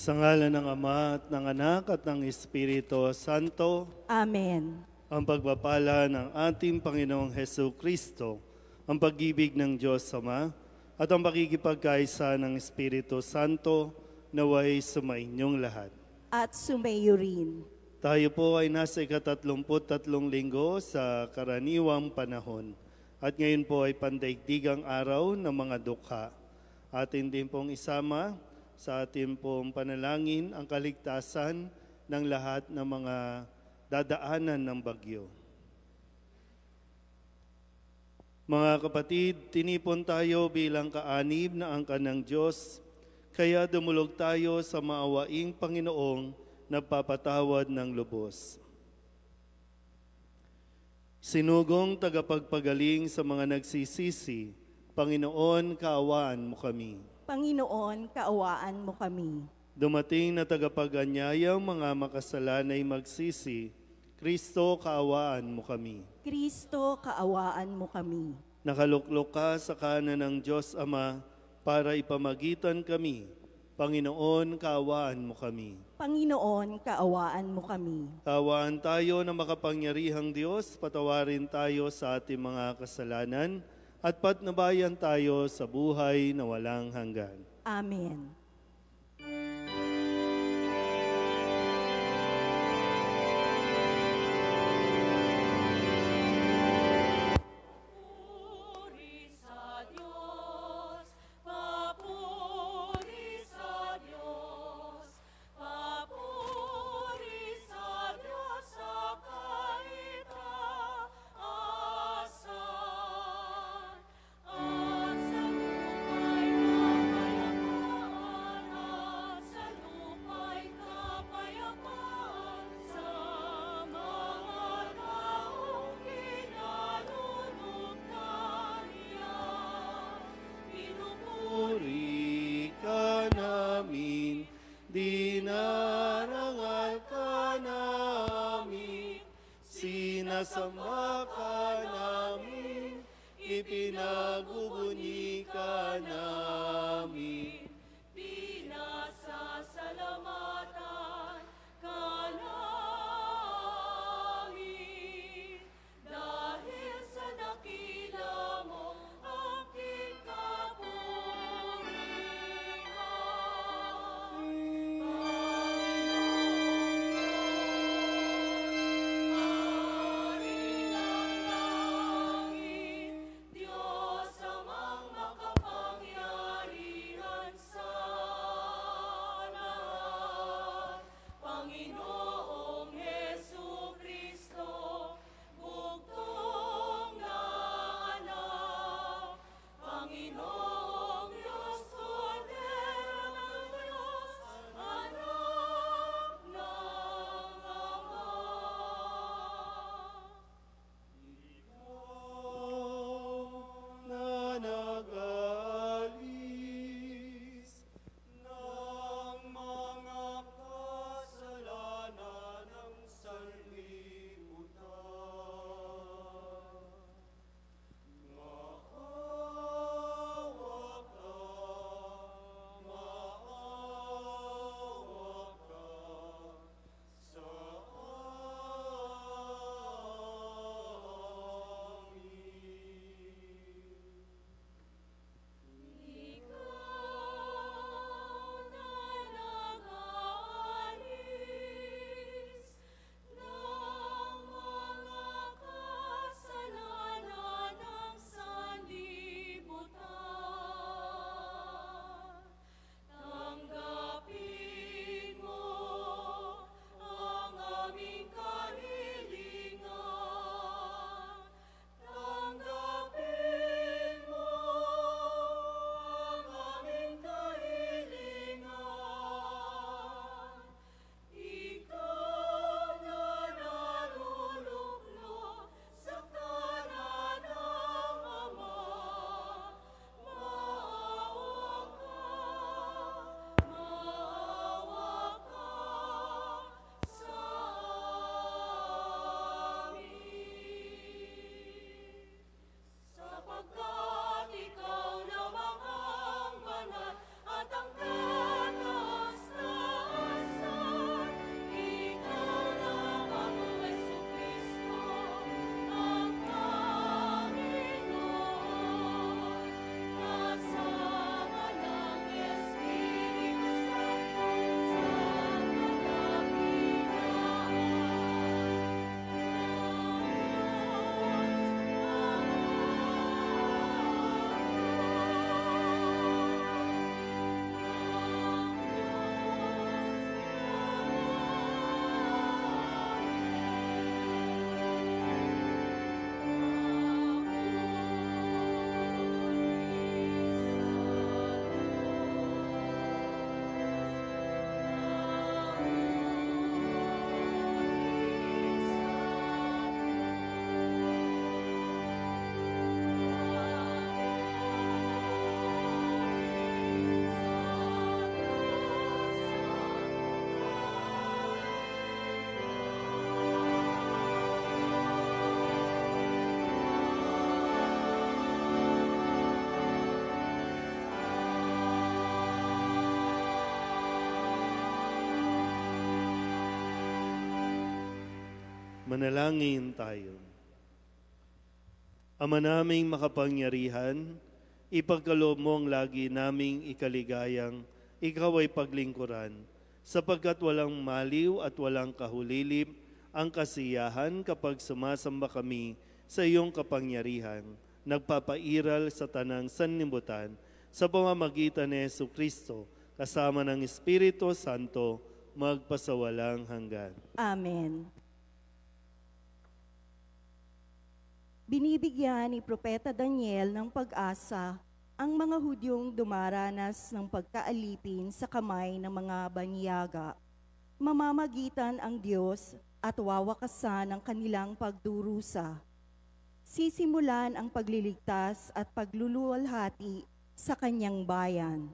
Sa ngalan ng Ama at ng Anak at ng Espiritu Santo, Amen. ang pagpapala ng ating Panginoong Hesu Kristo, ang pag-ibig ng Diyos Ama, at ang pakikipagkaisa ng Espiritu Santo naway sumainyong lahat. At sumayo rin. Tayo po ay nasa ika-33 linggo sa karaniwang panahon. At ngayon po ay pandaigdigang araw ng mga dukha. Atin din pong isama sa ating pong panalangin ang kaligtasan ng lahat ng mga dadaanan ng bagyo. Mga kapatid, tinipon tayo bilang kaanib na angkan ng Diyos, kaya dumulog tayo sa maawaing Panginoong nagpapatawad ng lubos. Sinugong tagapagpagaling sa mga nagsisisi, Panginoon, kaawaan mo kami. Panginoon, kaawaan mo kami. Dumating na tagapag-anyayang mga makasalanay magsisi, Kristo, kaawaan mo kami. Kristo, kaawaan mo kami. Nakaluklok ka sa kanan ng Diyos Ama para ipamagitan kami. Panginoon, kaawaan mo kami. Panginoon, kaawaan mo kami. Kaawaan tayo na makapangyarihang Diyos, patawarin tayo sa ating mga kasalanan at patnubayan tayo sa buhay na walang hanggan. Amen. Dinarangal ka namin, sinasamba ka namin, ipinagubuni ka namin. Pinasasalamatan ka namin, dahil sa dakila mo aking kapurihan. Manalangin tayo. Ama naming makapangyarihan, ipagkaloob mo ang lagi naming ikaligayang ikaw ay paglingkuran, sapagkat walang maliw at walang kahulilip ang kasiyahan kapag sumasamba kami sa iyong kapangyarihan, nagpapairal sa tanang sanlibutan sa pamamagitan ni Jesucristo, kasama ng Espiritu Santo, magpasawalang hanggan. Amen. Binibigyan ni Propeta Daniel ng pag-asa ang mga Hudyong dumaranas ng pagkaalipin sa kamay ng mga banyaga. Mamamagitan ang Diyos at wawakasan ang kanilang pagdurusa. Sisimulan ang pagliligtas at pagluluwalhati sa kanyang bayan.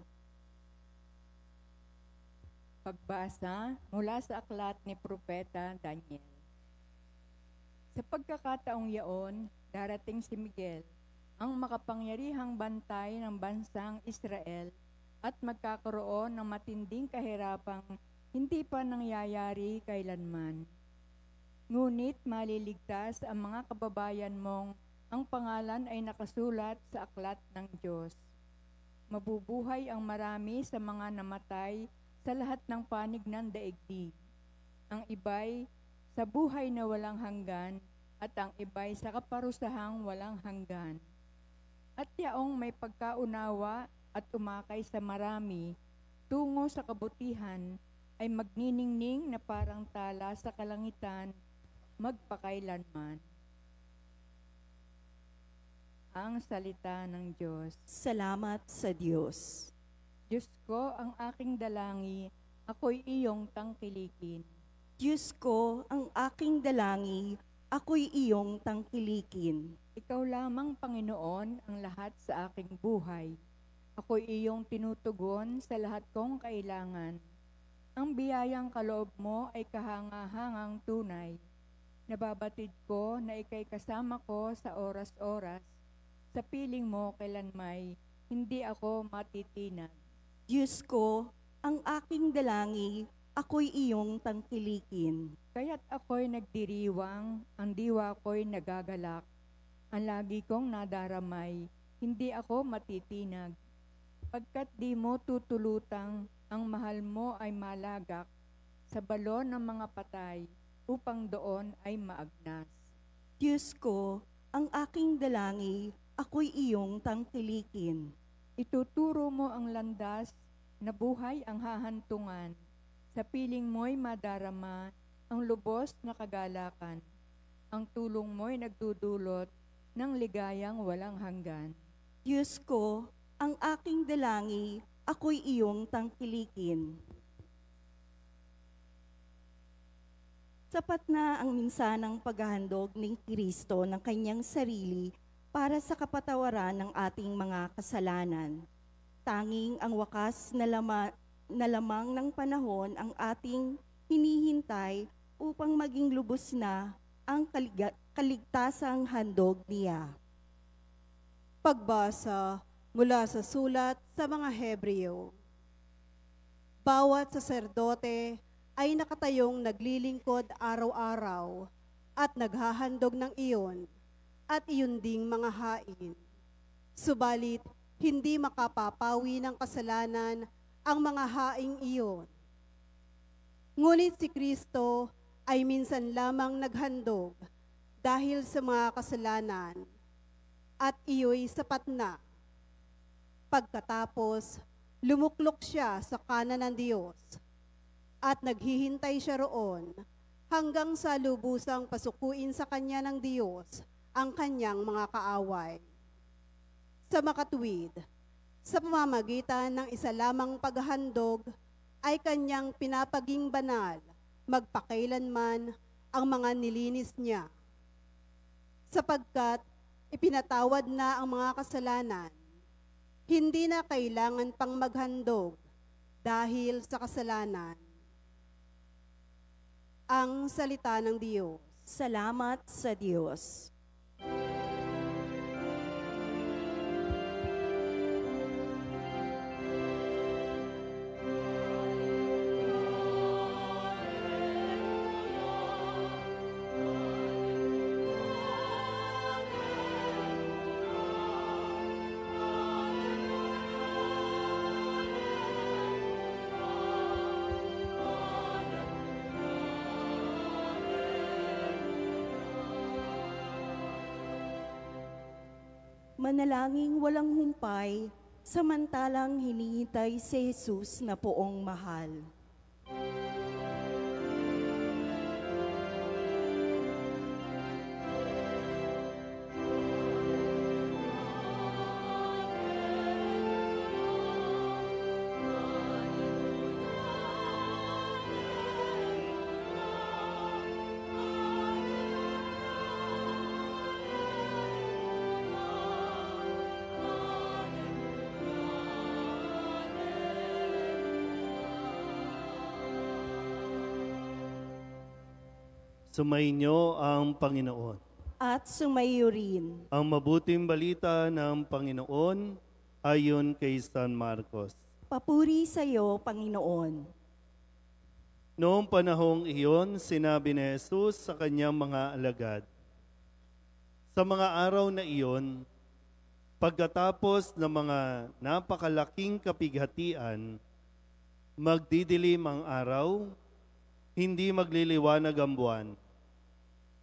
Pagbasa mula sa aklat ni Propeta Daniel. Sa pagkakataong yaon, darating si Miguel, ang makapangyarihang bantay ng bansang Israel, at magkakaroon ng matinding kahirapang hindi pa nangyayari kailanman. Ngunit maliligtas ang mga kababayan mong ang pangalan ay nakasulat sa aklat ng Diyos. Mabubuhay ang marami sa mga namatay sa lahat ng panig ng daigdig. Ang iba'y sa buhay na walang hanggan, at ang iba'y sa kaparusahang walang hanggan. At yaong may pagkaunawa at umakay sa marami, tungo sa kabutihan, ay magniningning na parang tala sa kalangitan, magpakailanman. Ang salita ng Diyos. Salamat sa Diyos. Diyos ko, ang aking dalangi, ako'y iyong tangkilikin. Diyos ko, ang aking dalangi, ako'y iyong tangkilikin. Ikaw lamang, Panginoon, ang lahat sa aking buhay. Ako'y iyong tinutugon sa lahat kong kailangan. Ang biyayang kaloob mo ay kahangahangang tunay. Nababatid ko na ika'y kasama ko sa oras-oras. Sa piling mo kailanmay, hindi ako matitinag. Diyos ko, ang aking dalangi, ako'y iyong tangkilikin. Kaya't ako'y nagdiriwang, ang diwa ko'y nagagalak. Ang lagi kong nadaramay, hindi ako matitinag. Pagkat di mo tutulutang, ang mahal mo ay malagak sa balon ng mga patay, upang doon ay maagnas. Diyos ko, ang aking dalangi, ako'y iyong tangkilikin. Ituturo mo ang landas, na buhay ang hahantungan. Sa piling mo'y madarama, ang lubos na kagalakan. Ang tulong mo'y nagdudulot ng ligayang walang hanggan. Diyos ko, ang aking dalangi, ako'y iyong tangkilikin. Sapat na ang minsanang paghahandog ng Kristo ng kanyang sarili para sa kapatawaran ng ating mga kasalanan. Tanging ang wakas na lamang ng panahon ang ating hinihintay upang maging lubos na ang kaligtasang handog niya. Pagbasa mula sa sulat sa mga Hebreo. Bawat saserdote ay nakatayong naglilingkod araw-araw at naghahandog ng iyon at iyon ding mga hain. Subalit, hindi makapapawi ng kasalanan ang mga haing iyon. Ngunit si Kristo ay minsan lamang naghandog dahil sa mga kasalanan at iyo'y sapat na. Pagkatapos, lumuklok siya sa kanan ng Diyos at naghihintay siya roon hanggang sa lubusang pasukuin sa kanya ng Diyos ang kanyang mga kaaway. Sa makatuwid, sa pamamagitan ng isa lamang paghahandog, ay kanyang pinapaging banal, magpakailanman ang mga nilinis niya. Sapagkat ipinatawad na ang mga kasalanan, hindi na kailangan pang maghandog dahil sa kasalanan. Ang salita ng Diyos. Salamat sa Diyos. Panalangin walang humpay, samantalang hinihintay si Jesus na poong mahal. Sumainyo ang Panginoon. At sumayo rin. Ang mabuting balita ng Panginoon ayon kay San Marcos. Papuri sa iyo, Panginoon. Noong panahong iyon, sinabi ni Jesus sa kanyang mga alagad, sa mga araw na iyon, pagkatapos ng mga napakalaking kapighatian, magdidilim ang araw, hindi magliliwanag ang buwan.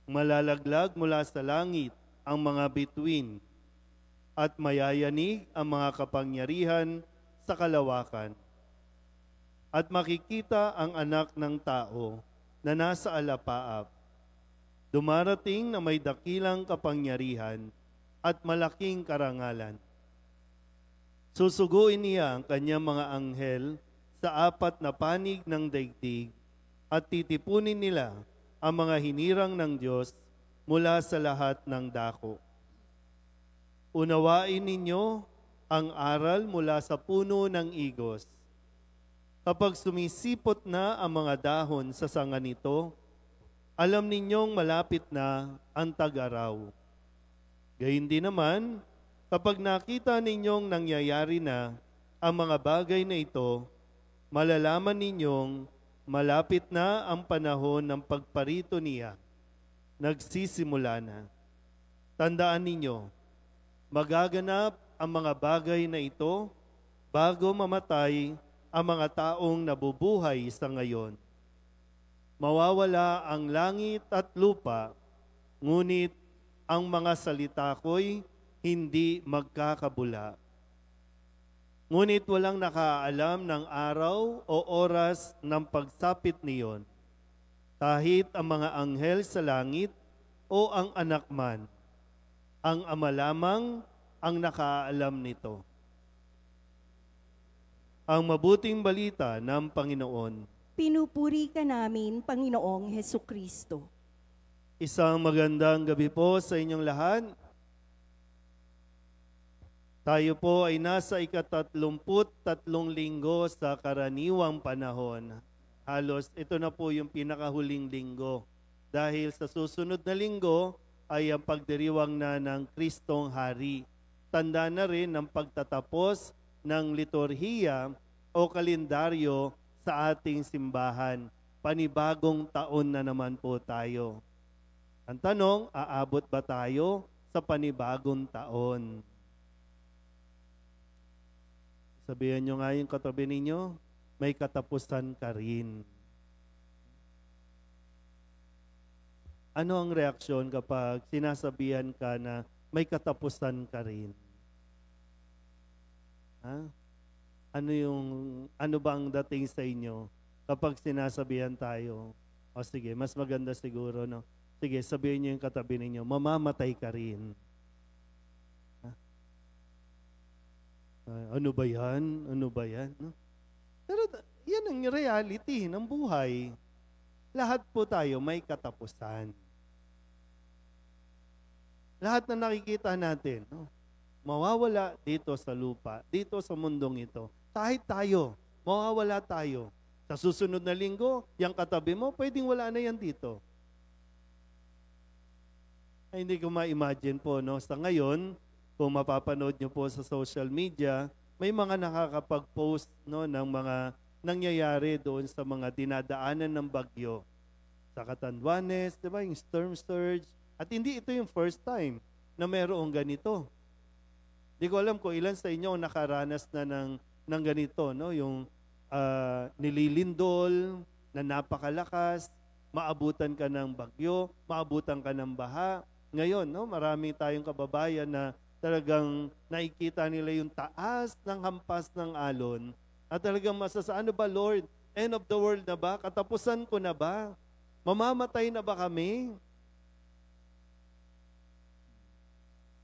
Malalaglag mula sa langit ang mga bituin at mayayanig ang mga kapangyarihan sa kalawakan. At makikita ang anak ng tao na nasa alapaap, dumarating na may dakilang kapangyarihan at malaking karangalan. Susuguin niya ang kanyang mga anghel sa 4 na panig ng daigdig at titipunin nila ang mga hinirang ng Diyos mula sa lahat ng dako. Unawain ninyo ang aral mula sa puno ng igos. Kapag sumisipot na ang mga dahon sa sanga nito, alam ninyong malapit na ang tag-araw. Gayun din naman, kapag nakita ninyong nangyayari na ang mga bagay na ito, malalaman ninyong malapit na ang panahon ng pagparito niya. Nagsisimula na. Tandaan ninyo, magaganap ang mga bagay na ito bago mamatay ang mga taong nabubuhay sa ngayon. Mawawala ang langit at lupa, ngunit ang mga salita ko'y hindi magkakabula. Ngunit walang nakaalam ng araw o oras ng pagsapit niyon, kahit ang mga anghel sa langit o ang anak man. Ang Ama lamang ang nakaalam nito. Ang mabuting balita ng Panginoon. Pinupuri ka namin, Panginoong Hesukristo. Isang magandang gabi po sa inyong lahat. Tayo po ay nasa ika-33 linggo sa karaniwang panahon. Halos ito na po yung pinakahuling linggo. Dahil sa susunod na linggo ay ang pagdiriwang na ng Kristong Hari. Tanda na rin ng pagtatapos ng liturhiya o kalendaryo sa ating simbahan. Panibagong taon na naman po tayo. Ang tanong, aabot ba tayo sa panibagong taon? Sabihan nyo nga yung katabi ninyo, may katapusan ka rin. Ano ang reaksyon kapag sinasabihan ka na may katapusan ka rin? Ha? Ano ba ang dating sa inyo kapag sinasabihan tayo? O sige, mas maganda siguro, no? Sige, sabihin nyo yung katabi ninyo, mamamatay ka rin. Ano ba yan? Ano ba yan? No? Pero yan ang reality ng buhay. Lahat po tayo may katapusan. Lahat na nakikita natin, no? Mawawala dito sa lupa, dito sa mundong ito. Kahit tayo, mawawala tayo. Sa susunod na linggo, yung katabi mo, pwedeng wala na yan dito. Ay, hindi ko ma-imagine po, no? Sa ngayon, kung mapapanood nyo po sa social media, may mga nakakapag-post, no, ng mga nangyayari doon sa mga dinadaanan ng bagyo. Sa Catanduanes, di ba, yung storm surge. At hindi ito yung first time na mayroong ganito. Di ko alam kung ilan sa inyo nakaranas na ng ganito, no? Yung nililindol, na napakalakas, maabutan ka ng bagyo, maabutan ka ng baha. Ngayon, no, marami tayong kababayan na talagang nakikita nila yung taas ng hampas ng alon at talagang ano ba Lord? End of the world na ba? Katapusan ko na ba? Mamamatay na ba kami?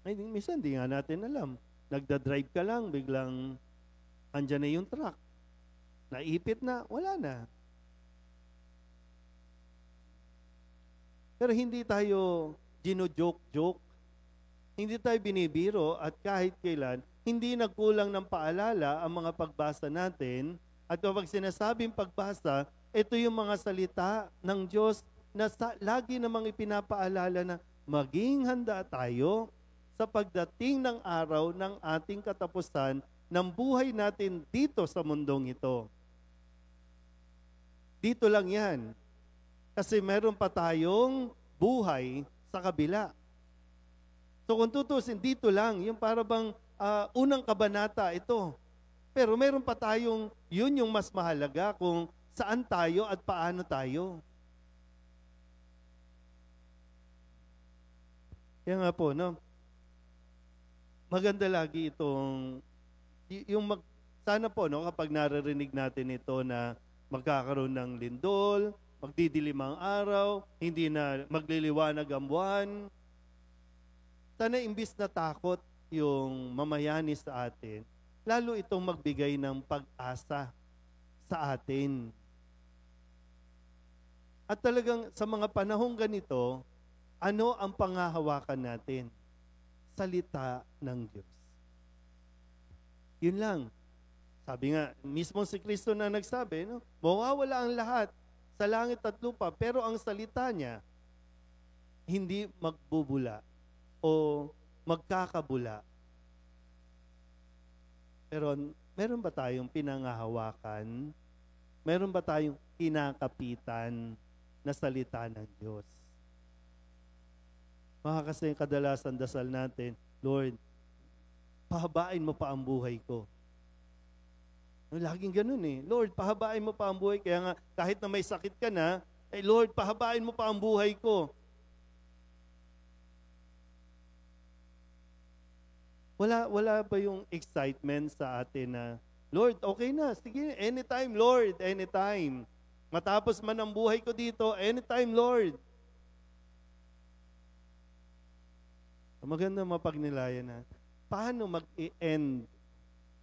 Ay, minsan di nga natin alam. Nagda-drive ka lang, biglang andyan na yung truck. Naipit na, wala na. Pero hindi tayo gino-joke-joke. Hindi tayo binibiro at kahit kailan, hindi nagkulang ng paalala ang mga pagbasa natin. At kapag sinasabing pagbasa, ito yung mga salita ng Diyos na lagi namang ipinapaalala na maging handa tayo sa pagdating ng araw ng ating katapusan ng buhay natin dito sa mundong ito. Dito lang yan. Kasi meron pa tayong buhay sa kabila. So kung tutusin, dito lang, yung para bang unang kabanata ito. Pero meron pa tayong, yun yung mas mahalaga kung saan tayo at paano tayo. Kaya nga po, no? Maganda lagi itong, sana po, no, kapag naririnig natin ito na magkakaroon ng lindol, magdidilim ang araw, hindi na magliliwanag ang buwan, sana imbis na takot yung mamayani sa atin, lalo itong magbigay ng pag-asa sa atin. At talagang sa mga panahong ganito, ano ang pangahawakan natin? Salita ng Diyos. Yun lang. Sabi nga, mismo si Kristo na nagsabi, no? Mawawala ang lahat sa langit at lupa, pero ang salita niya, hindi magbubula o magkakabula. Pero meron ba tayong pinangahawakan? Meron ba tayong kinakapitan na salita ng Diyos? Kasi kadalasan dasal natin, Lord, pahabain mo pa ang buhay ko. Laging ganun eh. Lord, pahabain mo pa ang buhay. Kaya nga, kahit na may sakit ka na, Lord, pahabain mo pa ang buhay ko. Wala ba yung excitement sa atin na, Lord, okay na, sige, anytime, Lord, anytime. Matapos man ang buhay ko dito, anytime, Lord. Maganda mapagnilayan na, paano mag-i-end,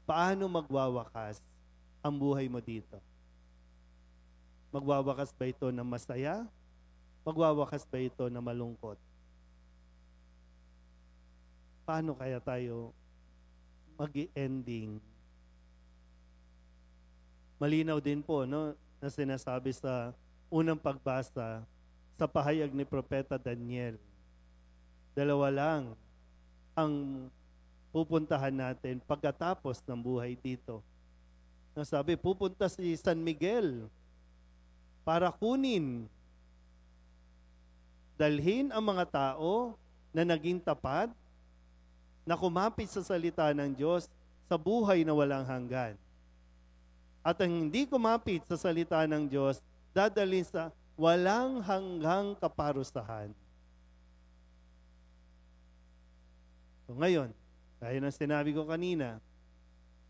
paano magwawakas ang buhay mo dito? Magwawakas ba ito na masaya? Magwawakas ba ito na malungkot? Paano kaya tayo mag-i-ending? Malinaw din po, no, na sinasabi sa unang pagbasa sa pahayag ni Propeta Daniel. Dalawa lang ang pupuntahan natin pagkatapos ng buhay dito. Nasabi, pupunta si San Miguel para kunin, dalhin ang mga tao na naging tapat, na kumapit sa salita ng Diyos sa buhay na walang hanggan. At ang hindi kumapit sa salita ng Diyos, dadalhin sa walang hanggang kaparusahan. So ngayon, gaya ng sinabi ko kanina,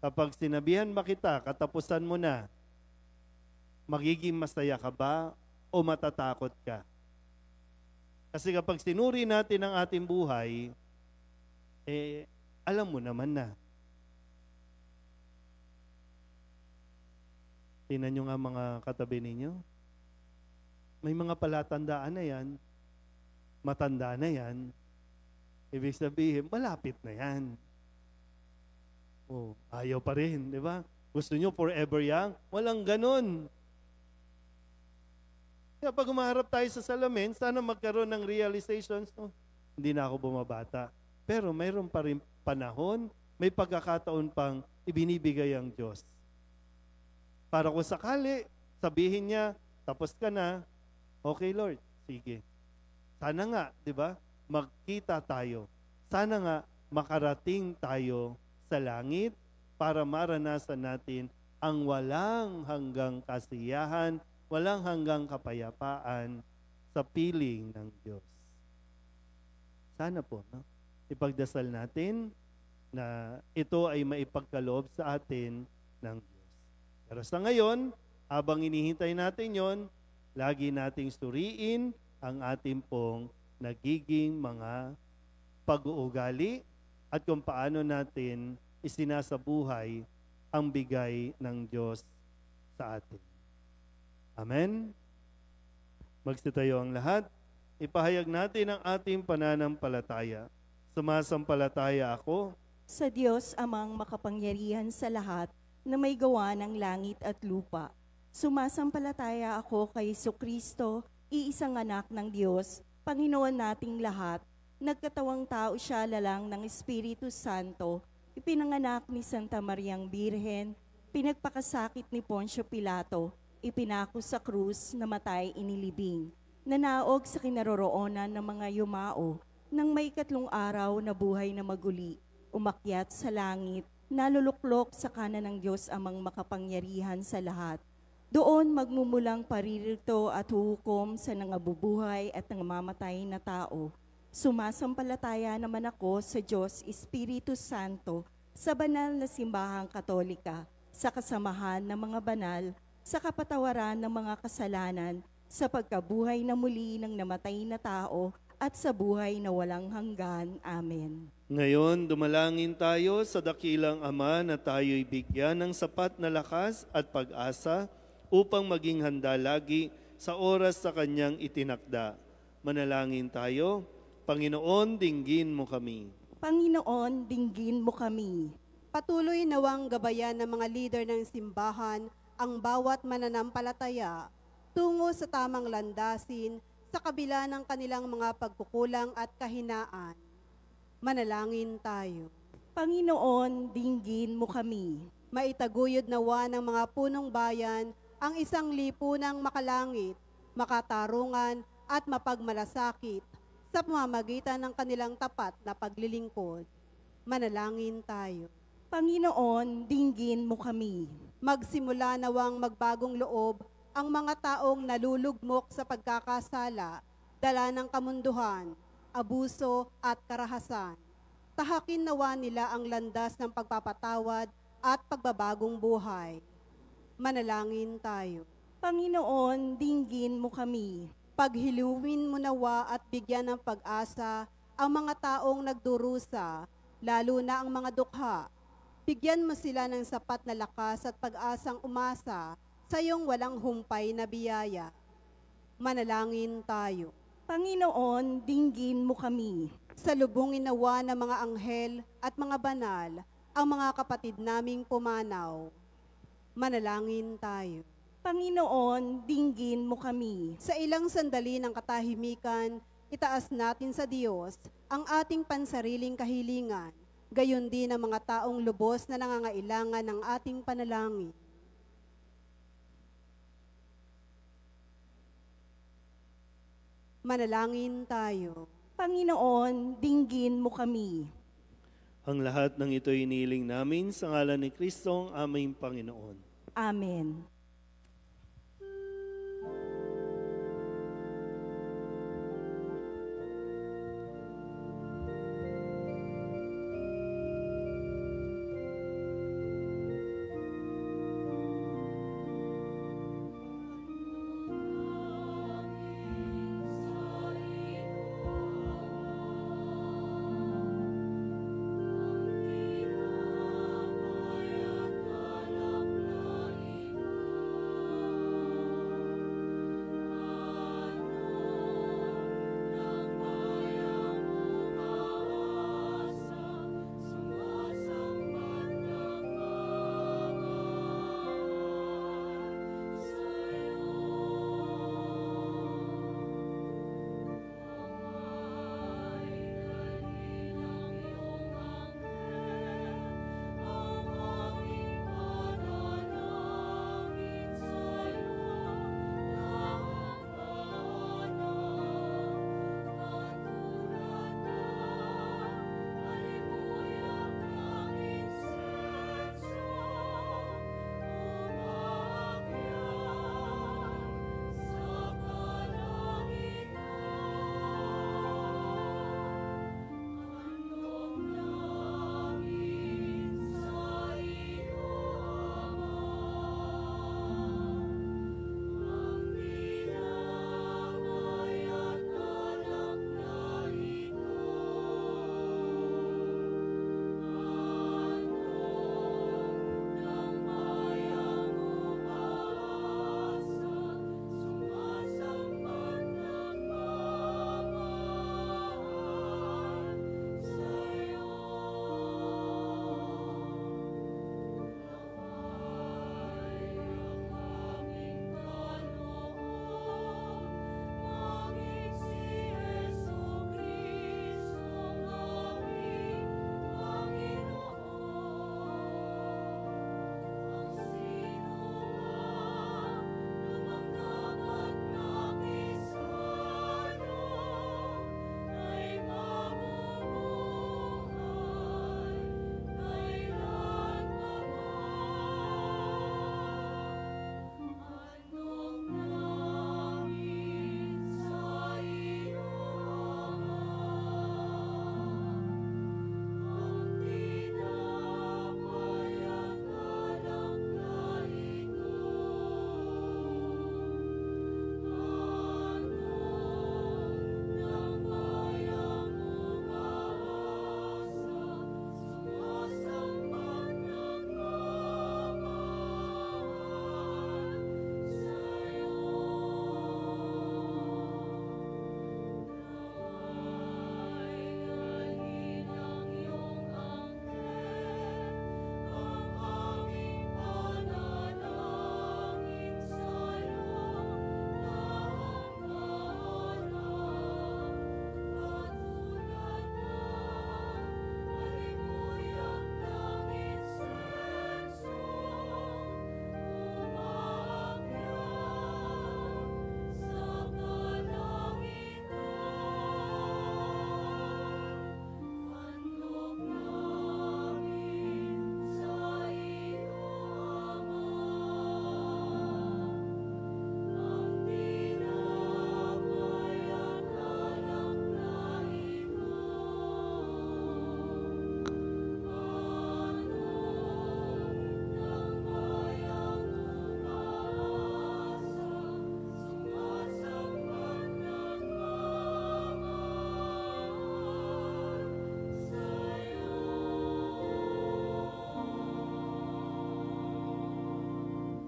kapag sinabihan ba kita, katapusan mo na, magiging masaya ka ba o matatakot ka? Kasi kapag sinuri natin ang ating buhay, alam mo naman na. Tingnan nyo nga mga katabi ninyo. May mga palatandaan na yan, matanda na yan, ibig sabihin, malapit na yan. Oh, ayaw pa rin, di ba? Gusto nyo forever young? Walang ganun. Kaya pag umaharap tayo sa salamin, sana magkaroon ng realizations, hindi na ako bumabata. Pero mayroon pa rin panahon, may pagkakataon pang ibinibigay ang Diyos. Para kung sakali, sabihin niya, tapos ka na, okay Lord, sige. Sana nga, di ba, magkita tayo. Sana nga, makarating tayo sa langit para maranasan natin ang walang hanggang kasiyahan, walang hanggang kapayapaan sa piling ng Diyos. Sana po, no? Ipagdasal natin na ito ay maipagkaloob sa atin ng Diyos. Pero sa ngayon, habang inihintay natin yon, lagi nating suriin ang ating pong nagiging mga pag-uugali at kung paano natin isinasabuhay ang bigay ng Diyos sa atin. Amen? Magsitayo ang lahat. Ipahayag natin ang ating pananampalataya. Sumasampalataya ako Sa Diyos amang makapangyarihan sa lahat na may gawa ng langit at lupa. Sumasampalataya ako kay Jesucristo, iisang anak ng Diyos, Panginoon nating lahat. Nagkatawang tao siya lalang ng Espiritu Santo, ipinanganak ni Santa Mariang Birhen, pinagpakasakit ni Poncio Pilato, ipinako sa krus, namatay, inilibing, nanaog sa kinaroroonan ng mga yumao, nang may 3 araw na buhay na maguli, umakyat sa langit, naluluklok sa kanan ng Diyos amang makapangyarihan sa lahat. Doon magmumulang paririto at huhukom sa nangabubuhay at nangamatay na tao. Sumasampalataya naman ako sa Diyos Espiritu Santo, sa banal na simbahang katolika, sa kasamahan ng mga banal, sa kapatawaran ng mga kasalanan, sa pagkabuhay na muli ng namatay na tao, at sa buhay na walang hanggan. Amen. Ngayon, dumalangin tayo sa dakilang Ama na tayo'y bigyan ng sapat na lakas at pag-asa upang maging handa lagi sa oras sa Kanyang itinakda. Manalangin tayo. Panginoon, dinggin mo kami. Panginoon, dinggin mo kami. Patuloy nawang gabayan ng mga leader ng simbahan ang bawat mananampalataya tungo sa tamang landasin sa kabila ng kanilang mga pagkukulang at kahinaan. Manalangin tayo. Panginoon, dinggin mo kami. Maitaguyod nawa ng mga punong bayan ang isang lipunang makalangit, makatarungan at mapagmalasakit sa pamamagitan ng kanilang tapat na paglilingkod. Manalangin tayo. Panginoon, dinggin mo kami. Magsimula nawang magbagong loob ang mga taong nalulugmok sa pagkakasala, dala ng kamunduhan, abuso at karahasan. Tahakin nawa nila ang landas ng pagpapatawad at pagbabagong buhay. Manalangin tayo. Panginoon, dinggin mo kami. Paghiluwin mo nawa at bigyan ng pag-asa ang mga taong nagdurusa, lalo na ang mga dukha. Bigyan mo sila ng sapat na lakas at pag-asang umasa sa iyong walang humpay na biyaya. Manalangin tayo. Panginoon, dinggin mo kami. Salubungin nawa ng mga anghel at mga banal ang mga kapatid naming pumanaw. Manalangin tayo. Panginoon, dinggin mo kami. Sa ilang sandali ng katahimikan, itaas natin sa Diyos ang ating pansariling kahilingan, gayon din ang mga taong lubos na nangangailangan ng ating panalangin. Manalangin tayo. Panginoon, dinggin mo kami. Ang lahat ng ito'y iniling namin sa ngalan ni Kristo, ang aming Panginoon. Amen.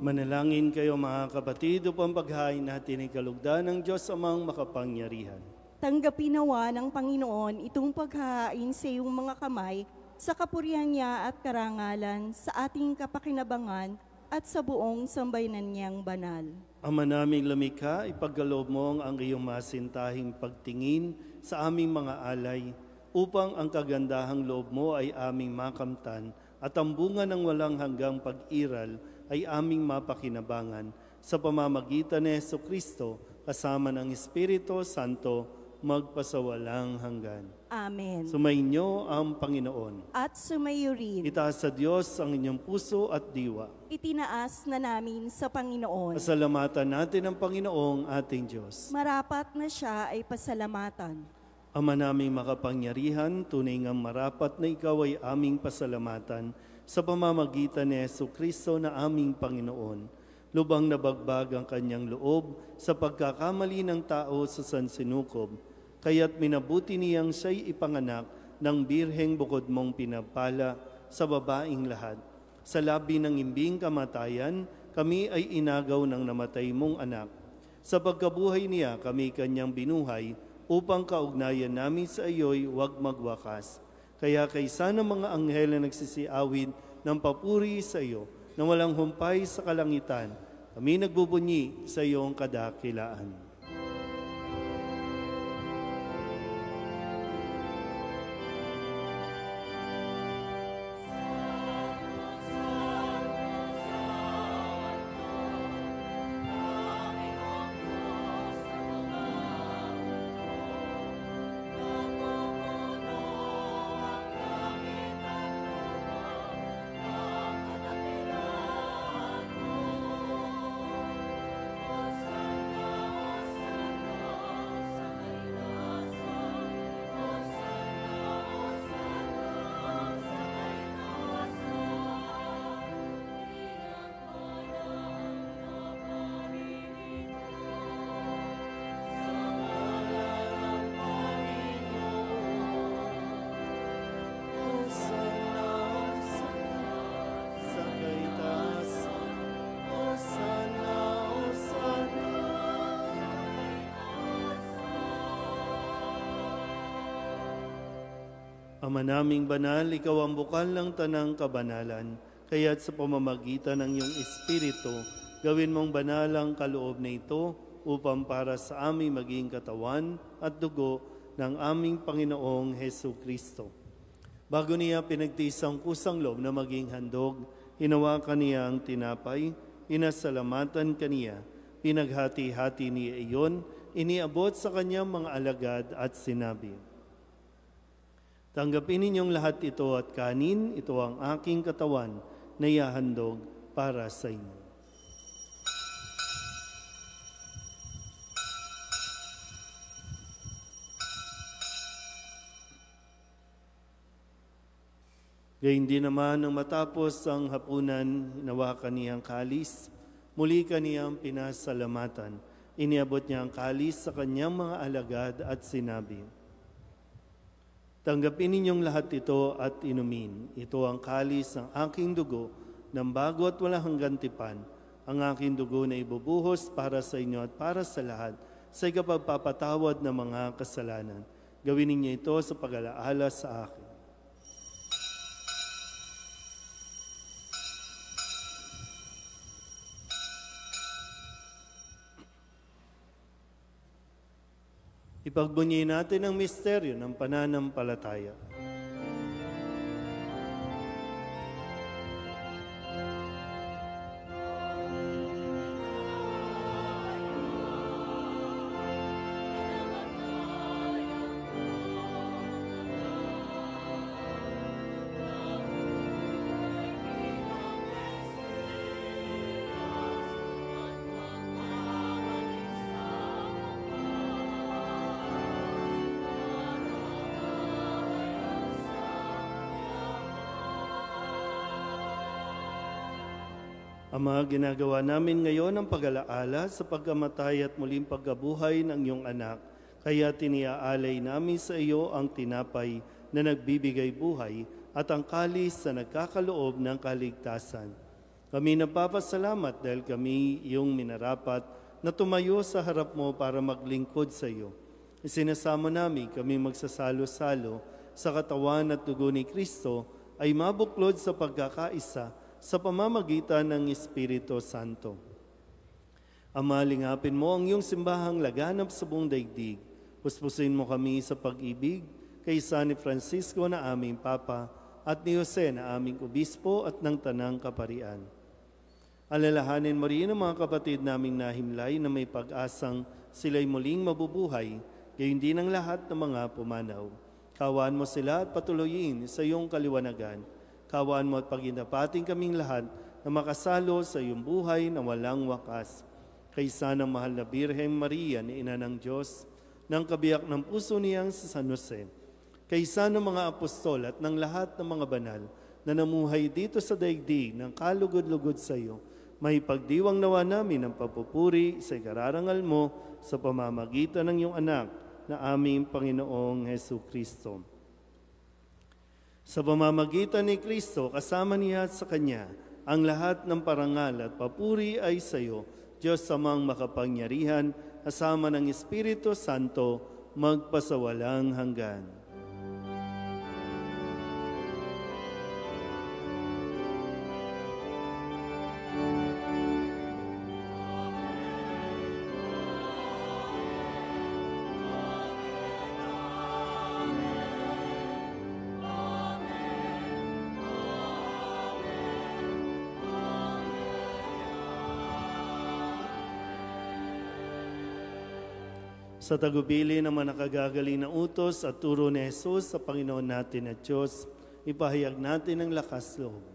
Manalangin kayo mga kapatid upang paghain natin ay kalugdan ng Diyos amang makapangyarihan. Tanggapin nawa ng Panginoon itong paghahain sa iyong mga kamay sa kapurihan niya at karangalan sa ating kapakinabangan at sa buong sambayanan niyang banal. Ama naming lumikha, ipagkaloob mo ang iyong masintahing pagtingin sa aming mga alay upang ang kagandahang loob mo ay aming makamtan at ang bunga ng walang hanggang pag-iral ay aming mapakinabangan sa pamamagitan ni Jesucristo kasama ng Espiritu Santo magpasawalang hanggan. Amen. Sumainyo ang Panginoon. At sumayo rin. Itaas sa Diyos ang inyong puso at diwa. Itinaas na namin sa Panginoon. Pasalamatan natin ang Panginoong ating Diyos. Marapat na siya ay pasalamatan. Ama naming makapangyarihan, tunay ngang marapat na ikaw ay aming pasalamatan sa pamamagitan ni Jesucristo na aming Panginoon. Lubang nabagbag ang kanyang loob sa pagkakamali ng tao sa sansinukob, kaya't minabuti niyang siya'y ipanganak ng birheng bukod mong pinapala sa babaing lahat. Sa labi ng imbing kamatayan, kami ay inagaw ng namatay mong anak. Sa pagkabuhay niya, kami kanyang binuhay upang kaugnayan namin sa iyo'y huwag magwakas. Kaya kaysa ng mga anghel na nagsisiawid ng papuri sa iyo na walang humpay sa kalangitan, kami nagbubunyi sa iyong kadakilaan. Ama naming banal, ikaw ang bukal ng tanang kabanalan, kaya't sa pamamagitan ng iyong Espiritu, gawin mong banal ang kaloob na ito upang para sa aming maging katawan at dugo ng aming Panginoong Jesucristo. Bago niya pinagtiis ang kusang loob na maging handog, hinawakan niya ang tinapay, inasalamatan kaniya, pinaghati-hati niya iyon, iniabot sa kanyang mga alagad at sinabi, tanggapin ninyong lahat ito at kanin, ito ang aking katawan na ihahandog para sa inyo. Gayun din naman nang matapos ang hapunan, hinawakan niya ang kalis, muli kaniyang pinasalamatan. Iniabot niya ang kalis sa kanyang mga alagad at sinabi, tanggapin ninyong lahat ito at inumin. Ito ang kalis ng aking dugo ng bago at walang hanggang tipan. Ang aking dugo na ibubuhos para sa inyo at para sa lahat sa ikapagpapatawad ng mga kasalanan. Gawin ninyo ito sa pag-alaala sa akin. Ipagbunyi natin ang misteryo ng pananampalataya. Ama, ginagawa namin ngayon ang pag-alaala sa pagkamatay at muling pagkabuhay ng iyong anak. Kaya tiniaalay namin sa iyo ang tinapay na nagbibigay buhay at ang kalis na nagkakaloob ng kaligtasan. Kami napapasalamat dahil kami iyong minarapat na tumayo sa harap mo para maglingkod sa iyo. Isinasamo namin kami magsasalo-salo sa katawan at dugo ni Kristo ay mabuklod sa pagkakaisa sa pamamagitan ng Espiritu Santo. Ama, lingapin mo ang iyong simbahang laganap sa buong daigdig. Puspusin mo kami sa pag-ibig kay San Francisco na aming Papa at ni Jose na aming Obispo at ng Tanang Kaparian. Alalahanin mo rin ang mga kapatid naming nahimlay na may pag-asang sila'y muling mabubuhay, gayon din ang lahat ng mga pumanaw. Kawaan mo sila at patuloyin sa iyong kaliwanagan. Kawaan mo at paginapating kaming lahat na makasalo sa iyong buhay na walang wakas. Kaysa ng mahal na Birheng Maria ni Ina ng Diyos, ng kabiyak ng puso niyang sa San Jose, kaysa ng mga apostol at ng lahat ng mga banal na namuhay dito sa daigdig ng kalugod-lugod sa iyo, may pagdiwang nawa namin ang papupuri sa ikararangal mo sa pamamagitan ng iyong anak na aming Panginoong Hesu Kristo. Sa pamamagitan ni Kristo, kasama niya at sa Kanya, ang lahat ng parangal at papuri ay sa iyo, Diyos Amang makapangyarihan, kasama ng Espiritu Santo, magpasawalang hanggan. Sa tagubili ng mga nakagagaling na utos at turo ni Jesus sa Panginoon natin at Diyos, ipahayag natin ang lakas loob.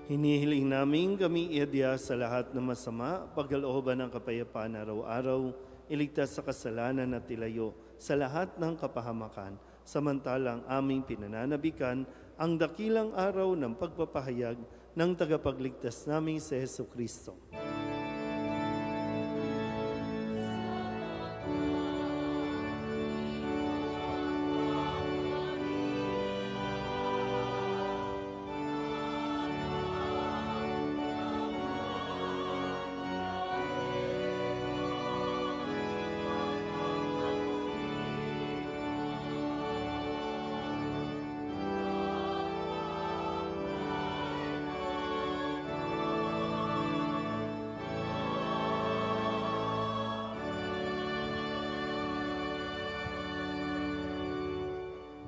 Hinihiling namin kami iadya sa lahat ng masama, pagkalooban ng kapayapaan araw-araw, iligtas sa kasalanan at ilayo sa lahat ng kapahamakan, samantalang aming pinananabikan ang dakilang araw ng pagpapahayag ng tagapagligtas naming si Hesu Kristo.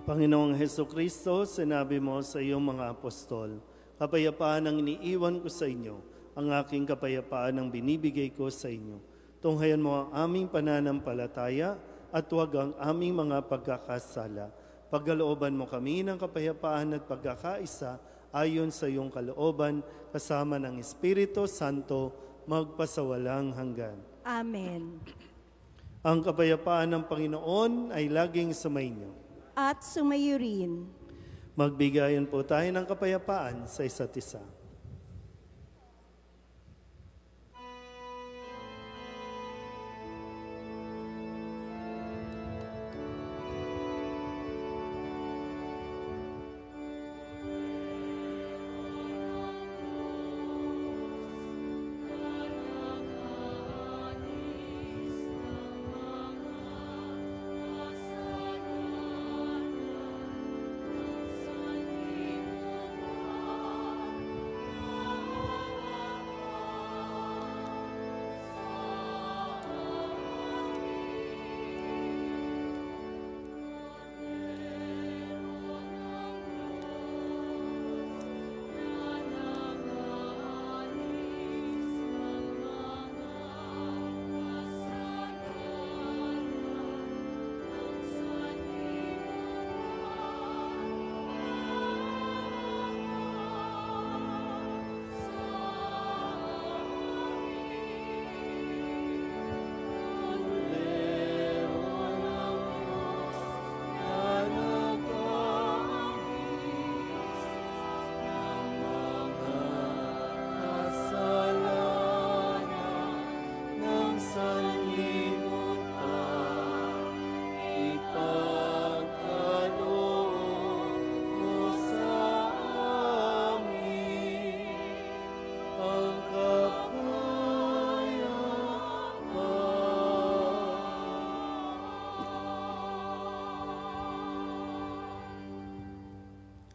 Panginoong Heso Kristo, sinabi mo sa iyong mga apostol, kapayapaan ang iniiwan ko sa inyo, ang aking kapayapaan ang binibigay ko sa inyo. Tunghayan mo ang aming pananampalataya at huwag ang aming mga pagkakasala. Pagkalooban mo kami ng kapayapaan at pagkakaisa ayon sa iyong kalooban, kasama ng Espiritu Santo, magpasawalang hanggan. Amen. Ang kapayapaan ng Panginoon ay laging sumainyo. At sumayo rin. Magbigayan po tayo ng kapayapaan sa isa't isa.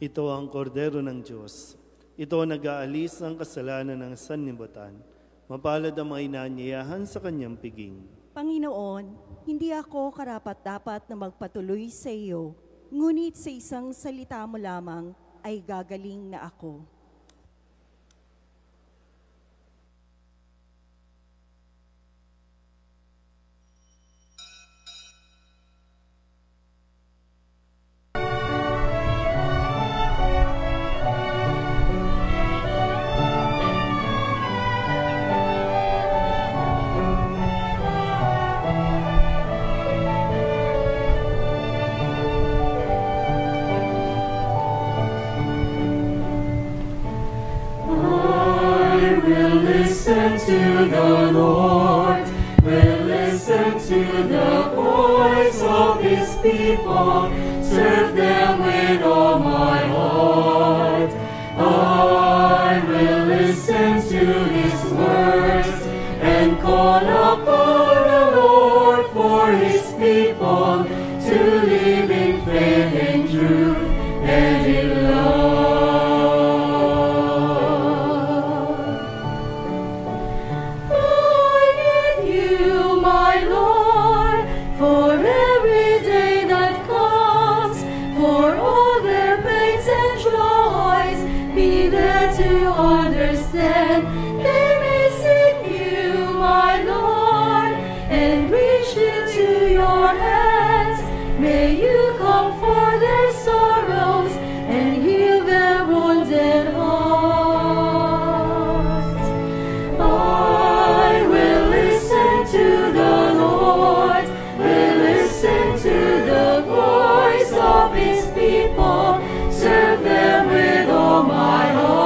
Ito ang kordero ng Diyos. Ito ang nag-aalis ng kasalanan ng sanlibutan. Mapalad ang mga inaanyayahan sa kanyang piging. Panginoon, hindi ako karapat-dapat na magpatuloy sa iyo, ngunit sa isang salita mo lamang ay gagaling na ako. To the Lord, will listen to the voice of his people, serve them with all my heart. I will listen to his words and call upon the Lord for his people to live in faith and truth and in love. Understand, they may seek you, my Lord, and reach into your hands. May you comfort their sorrows and heal their wounded hearts. I will listen to the Lord, will listen to the voice of his people, serve them with all my heart.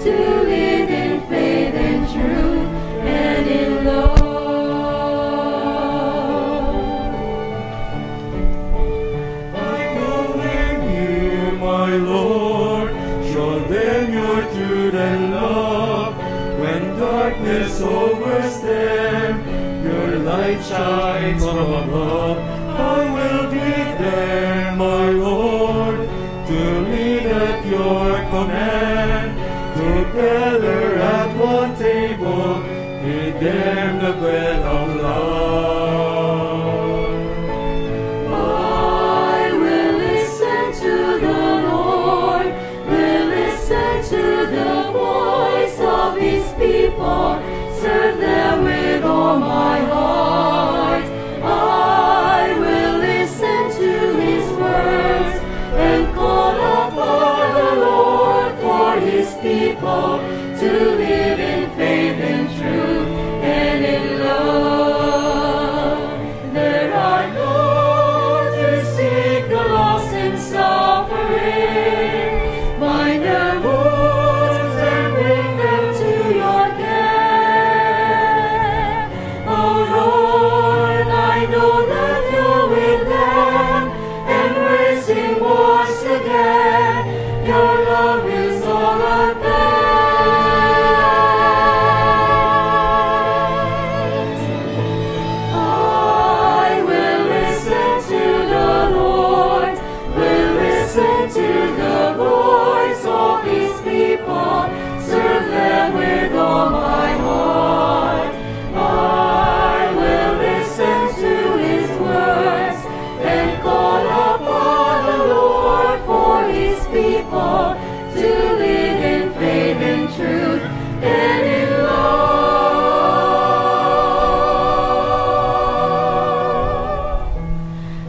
To live in faith and truth and in love. I commend you, my Lord, show them your truth and love. When darkness overtakes them, your light shines from above. I will be there, my Lord, to lead at your command. To people to live in faith and truth and in love. There are those who seek the lost and suffering. Bind their wounds and bring them to your care. Oh Lord, I know that you're with them, embracing once again. Your love is all our best. I will listen to the Lord, will listen to the voice of his people, serve them with all my heart. I will listen to his words and call upon the Lord for his people to live in faith and truth and in love.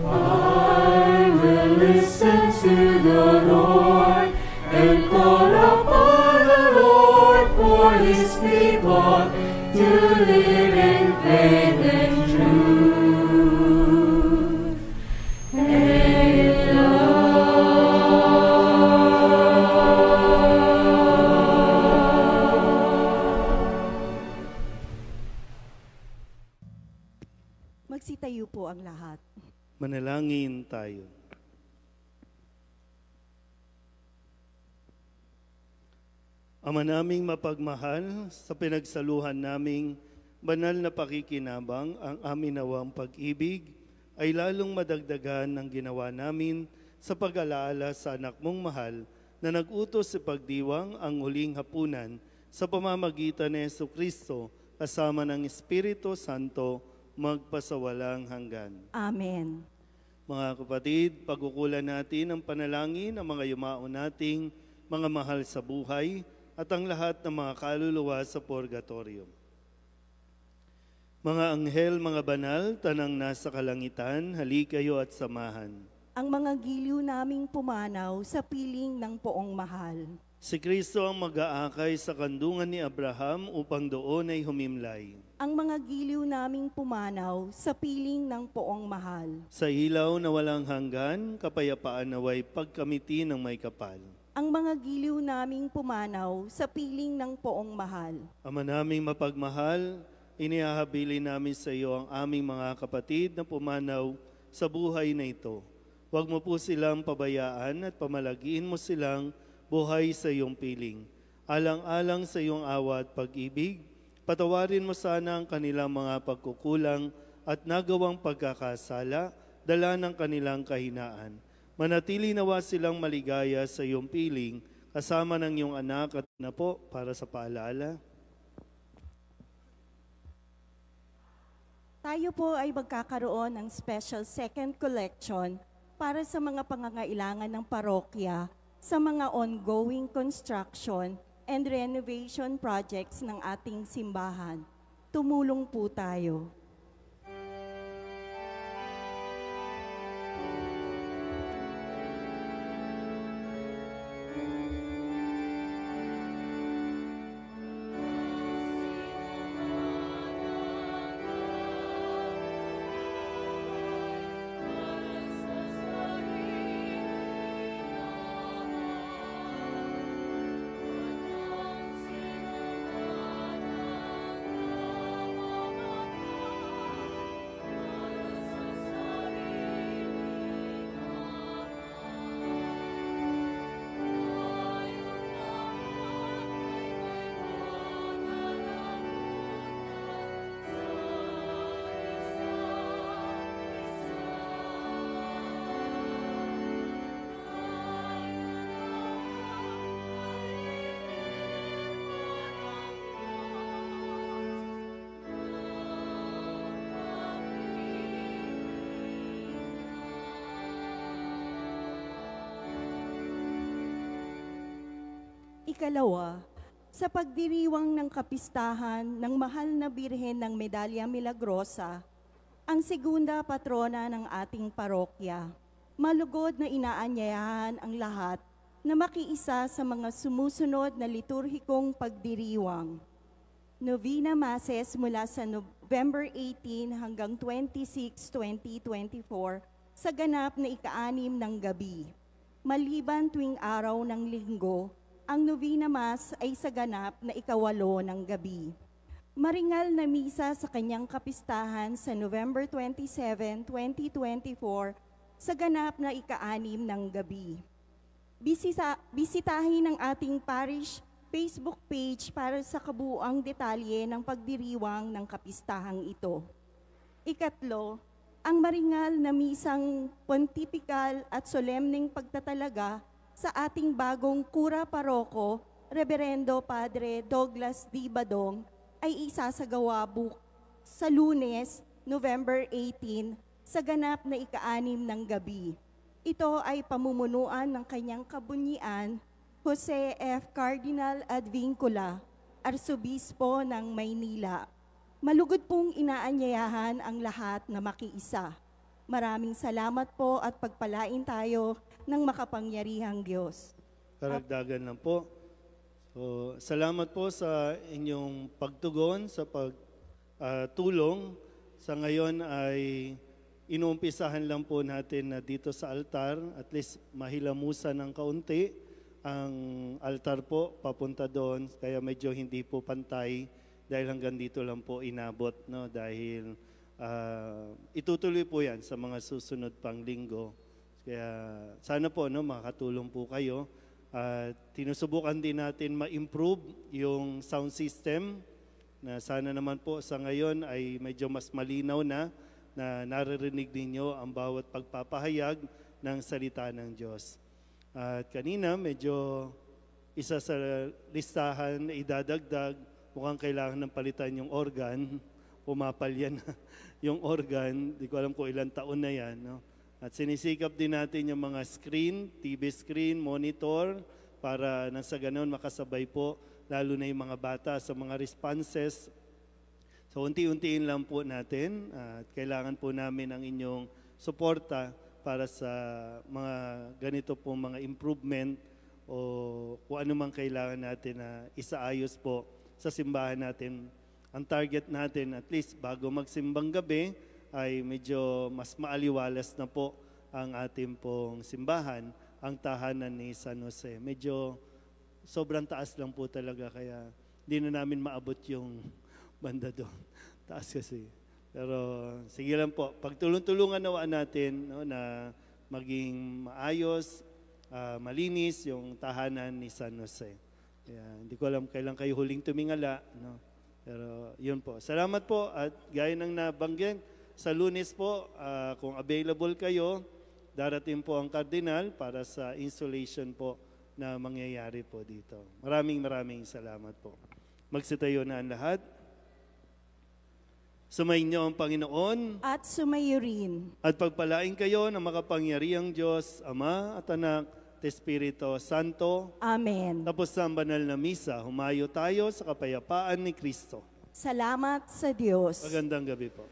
I will listen to the Lord and call upon the Lord for his people to live in faith and truth and Magsitayo po ang lahat. Manalangin tayo. Ama naming mapagmahal, sa pinagsaluhan naming banal na pakikinabang, ang amin nawang pag-ibig ay lalong madagdagan ng ginawa namin sa pag-alaala sa anak mong mahal na nag-utos sa pagdiwang ang huling hapunan sa pamamagitan ni Jesucristo kasama ng Espiritu Santo magpasawalang hanggan. Amen. Mga kapatid, pagkukulan natin ang panalangin ng mga yumao nating mga mahal sa buhay at ang lahat ng mga kaluluwa sa purgatorio. Mga anghel, mga banal, tanang nasa kalangitan, halikayo at samahan. Ang mga giliw naming pumanaw sa piling ng poong mahal. Si Kristo ang mag-aakay sa kandungan ni Abraham upang doon ay humimlay. Ang mga giliw naming pumanaw sa piling ng poong mahal. Sa ilaw na walang hanggan, kapayapaan naway pagkamiti ng may kapal. Ang mga giliw naming pumanaw sa piling ng poong mahal. Ama naming mapagmahal, inihahabili namin sa iyo ang aming mga kapatid na pumanaw sa buhay na ito. Huwag mo po silang pabayaan at pamalagiin mo silang buhay sa iyong piling. Alang-alang sa iyong awa at pag-ibig, patawarin mo sana ang kanilang mga pagkukulang at nagawang pagkakasala, dala ng kanilang kahinaan. Manatili nawa silang maligaya sa iyong piling, kasama ng iyong anak at na po para sa paalala. Tayo po ay magkakaroon ng special second collection para sa mga pangangailangan ng parokya sa mga ongoing construction and renovation projects ng ating simbahan. Tumulong po tayo. Ikalawa, sa pagdiriwang ng kapistahan ng mahal na Birhen ng Medalya Milagrosa, ang segunda patrona ng ating parokya, malugod na inaanyayahan ang lahat na makiisa sa mga sumusunod na liturhikong pagdiriwang. Novena Masses mula sa November 18 hanggang 26, 2024 sa ganap na ika-6 ng gabi. Maliban tuwing araw ng linggo, ang Novena Mass ay sa ganap na ika-8 ng gabi. Maringal na misa sa kanyang kapistahan sa November 27, 2024 sa ganap na ika-6 ng gabi. Bisitahin ang ating parish Facebook page para sa kabuuang detalye ng pagdiriwang ng kapistahang ito. Ikatlo, ang maringal na misang pontifikal at solemneng pagtatalaga sa ating bagong kura paroko, Reverendo Padre Douglas D. Badong, ay isasagawa sa Lunes, November 18, sa ganap na ika-6 ng gabi. Ito ay pamumunuan ng kanyang kabunyian, Jose F. Cardinal Advincula, Arsobispo ng Maynila. Malugod pong inaanyayahan ang lahat na makiisa. Maraming salamat po at pagpalain tayo ng makapangyarihang Diyos. Karagdagan lang po. So, salamat po sa inyong pagtugon, sa pagtulong. Sa ngayon ay inuumpisahan lang po natin na dito sa altar, at least mahilamusan ng kaunti ang altar po papunta doon, kaya medyo hindi po pantay dahil hanggang dito lang po inabot, no? Dahil itutuloy po yan sa mga susunod pang linggo. Kaya sana po, no, makakatulong po kayo. Tinusubukan din natin ma-improve yung sound system na sana naman po sa ngayon ay medyo mas malinaw na naririnig ninyo ang bawat pagpapahayag ng salita ng Diyos. At kanina medyo isa sa listahan na idadagdag, mukhang kailangan ng palitan yung organ, pumapal yan yung organ, di ko alam kung ilang taon na yan, no? At sinisikap din natin yung mga screen, TV screen, monitor, para nang sa ganun makasabay po, lalo na yung mga bata sa mga responses. So unti-untiin lang po natin at kailangan po namin ang inyong suporta para sa mga ganito pong mga improvement o kung ano mang kailangan natin na isaayos po sa simbahan natin. Ang target natin, at least bago magsimbang gabi, ay medyo mas maaliwalas na po ang ating pong simbahan, ang tahanan ni San Jose. Medyo sobrang taas lang po talaga, kaya hindi na namin maabot yung banda doon. Taas kasi. Pero sige lang po, pagtulong-tulungan nawaan natin, no, na maging maayos, malinis yung tahanan ni San Jose. Kaya, hindi ko alam kailan kayo huling tumingala, no? Pero yun po. Salamat po at gaya ng nabanggit, sa Lunes po, kung available kayo, darating po ang Cardinal para sa installation po na mangyayari po dito. Maraming salamat po. Magsitayo na ang lahat. Sumainyo ang Panginoon. At sumayo rin. At pagpalain kayo ng makapangyarihang Diyos, Ama at Anak, at Espiritu Santo. Amen. Tapos sa banal na misa, humayo tayo sa kapayapaan ni Kristo. Salamat sa Diyos. Magandang gabi po.